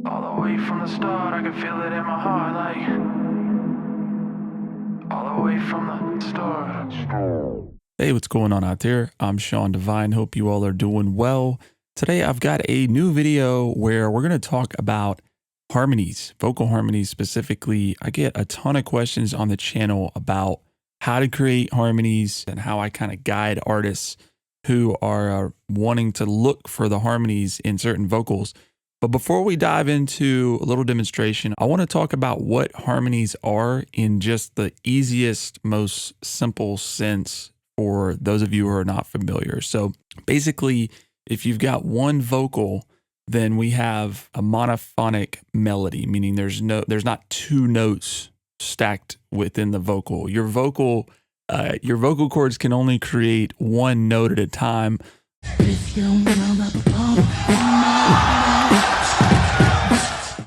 All the way from the start, I can feel it in my heart, like all the way from the start. Hey, what's going on out there? I'm Sean Devine. Hope you all are doing well. Today I've got a new video where we're going to talk about harmonies, vocal harmonies specifically. I get a ton of questions on the channel about how to create harmonies and how I kind of guide artists who are wanting to look for the harmonies in certain vocals. But before we dive into a little demonstration, I want to talk about what harmonies are in just the easiest, most simple sense for those of you who are not familiar. So basically, if you've got one vocal, then we have a monophonic melody, meaning there's not two notes stacked within the vocal. Your vocal cords can only create one note at a time.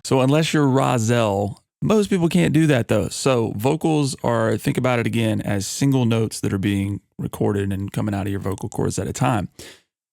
So unless you're Rozelle, most people can't do that though. So vocals are, think about it again as single notes that are being recorded and coming out of your vocal cords at a time.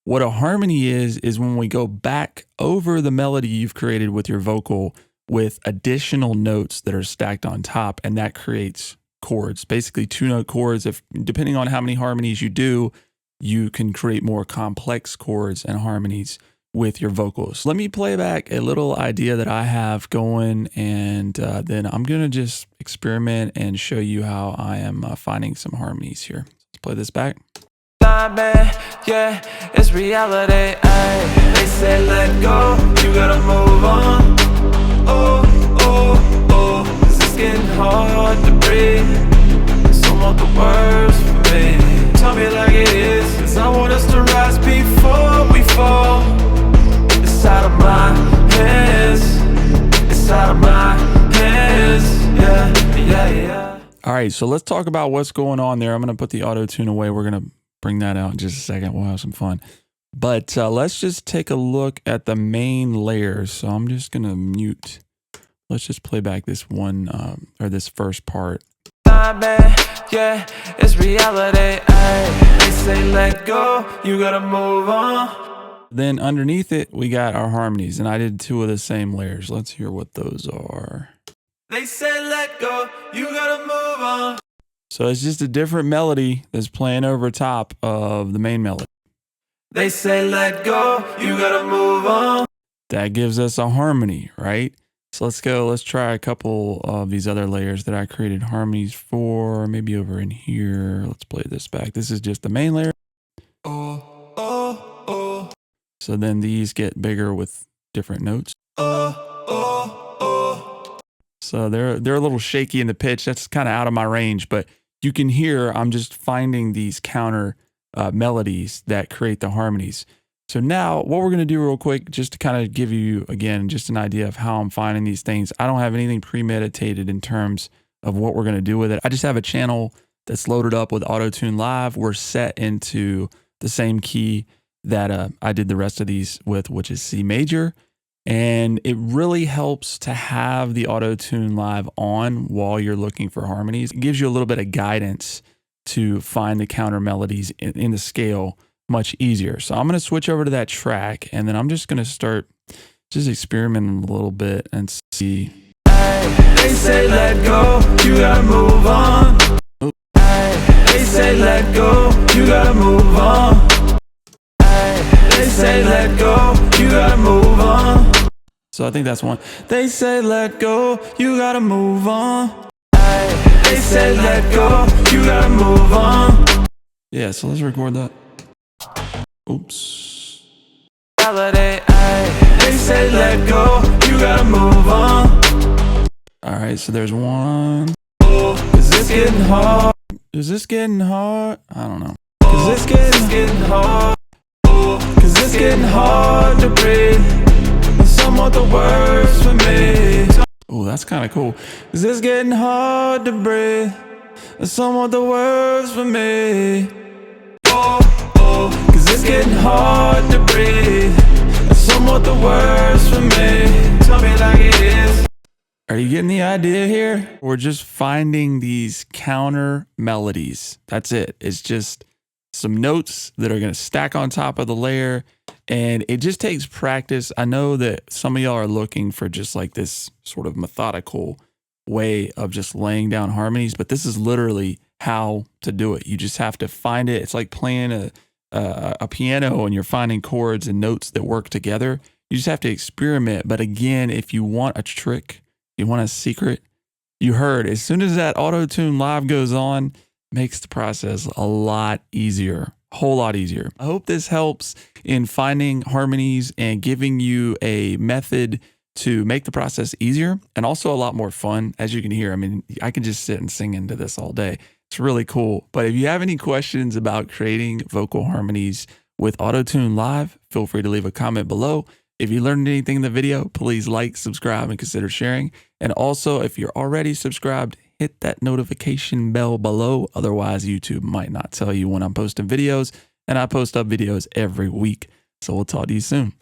What a harmony is when we go back over the melody you've created with your vocal with additional notes that are stacked on top, and that creates chords, basically 2-note chords. If depending on how many harmonies you do, you can create more complex chords and harmonies with your vocals. Let me play back a little idea that I have going, and then I'm gonna just experiment and show you how I am finding some harmonies here. Let's play this back. Yeah, it's reality, ay. They say let go, you gotta move on. Oh, oh, oh, 'cause it's getting hard to breathe. Some want the words for me. Tell me like it is, 'cause I want us to rise before we fall. It's out of my hands, it's out of my hands, yeah. All right, so let's talk about what's going on there. I'm gonna put the auto-tune away. We're gonna bring that out in just a second. We'll have some fun. But let's just take a look at the main layers. So I'm just gonna mute. Let's just play back this one, or this first part. Yeah, it's reality, ay. They say let go, you gotta move on. Then underneath it, we got our harmonies, and I did 2 of the same layers. Let's hear what those are. They say let go, you gotta move on. So it's just a different melody that's playing over top of the main melody. They say let go, you gotta move on. That gives us a harmony, right? So let's try a couple of these other layers that I created harmonies for, maybe over in here. Let's play this back. This is just the main layer. Oh, oh, oh. So then these get bigger with different notes. Oh, oh, oh. So they're a little shaky in the pitch. That's kind of out of my range, but you can hear I'm just finding these counter melodies that create the harmonies. So now what we're going to do real quick, just to kind of give you, again, just an idea of how I'm finding these things. I don't have anything premeditated in terms of what we're going to do with it. I just have a channel that's loaded up with Auto-Tune Live. We're set into the same key that I did the rest of these with, which is C major. And it really helps to have the Auto-Tune Live on while you're looking for harmonies. It gives you a little bit of guidance to find the counter melodies in the scale much easier. So I'm going to switch over to that track, and then I'm just going to start just experimenting a little bit and see. They say let go, you gotta move on. They say let go, you gotta move on. They say let go, you gotta move on. So I think that's one. They say let go, you gotta move on. They say let go, you gotta move on. Yeah, so let's record that. Oops. They say let go, you gotta move on. All right, so there's one. Oh, 'cause it's getting hard. Is this getting hard? I don't know. 'Cause it's getting hard. Oh, 'cause it's getting hard to breathe. And some want the words for me. Oh, that's kind of cool. 'Cause it's getting hard to breathe. And some want the words for me. Oh, oh, 'cause it's getting hard to breathe. And some want the words for me. Tell me like it is. Are you getting the idea here? We're just finding these counter melodies. That's it. It's just some notes that are going to stack on top of the layer And it just takes practice. I know that some of y'all are looking for just like this sort of methodical way of just laying down harmonies, but this is literally how to do it. You just have to find it. It's like playing a piano and you're finding chords and notes that work together. You just have to experiment. But again, if you want a trick, you want a secret, you heard, as soon as that auto-tune live goes on, makes the process a lot easier, a whole lot easier. I hope this helps in finding harmonies and giving you a method to make the process easier and also a lot more fun. As you can hear, I mean, I can just sit and sing into this all day. It's really cool. But if you have any questions about creating vocal harmonies with auto-tune live, feel free to leave a comment below. If you learned anything in the video, please like, subscribe, and consider sharing. And also, if you're already subscribed, hit that notification bell below. Otherwise, YouTube might not tell you when I'm posting videos, and I post up videos every week. So we'll talk to you soon.